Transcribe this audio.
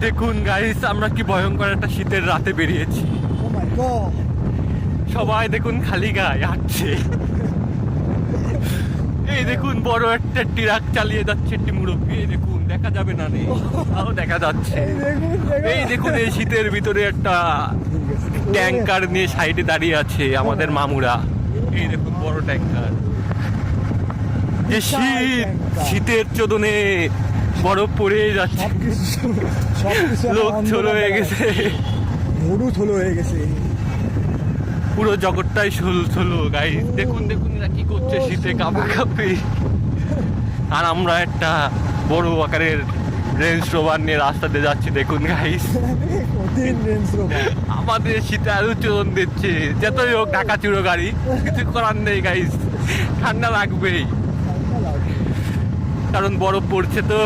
দেখুন গাইস, আমরা কি ভয়ঙ্কর একটা শীতের রাতে বেরিয়েছি। Oh my god! সবাই দেখুন খালি গায়ে হাঁটছে। এই দেখুন বড় একটা ট্রাক চালিয়ে যাচ্ছে একটি মুরব্বী। এই দেখুন, দেখা যাবে না রে, তাও দেখা যাচ্ছে। এই দেখুন এই শীতের ভিতরে একটা ট্যাঙ্কার নিয়ে সাইডে দাঁড়িয়ে আছে আমাদের মামুরা। এই দেখুন বড় ট্যাঙ্কার। যে শীত, শীতের চোদনে বরফ পড়ে যাচ্ছে, লোক ছোলো হয়ে গেছে, গরু ছোলো হয়ে গেছে। পুরো জগৎটাই ছোলো গাইস। দেখুন দেখুন এরা কি করছে শীতে কাঁপাকাঁপি। আর আমরা একটা বড় আকারের রেঞ্জ রোভার নিয়ে রাস্তাতে যাচ্ছি। দেখুন গাইস, কঠিন রেঞ্জ রোভার। আমাদের শীতে আরো চোদন দিচ্ছে। যতই হোক ঢাকা চুরো গাড়ি, কিছু করার নেই গাইস, ঠান্ডা লাগবেই, কারণ বরফ পড়ছে তো।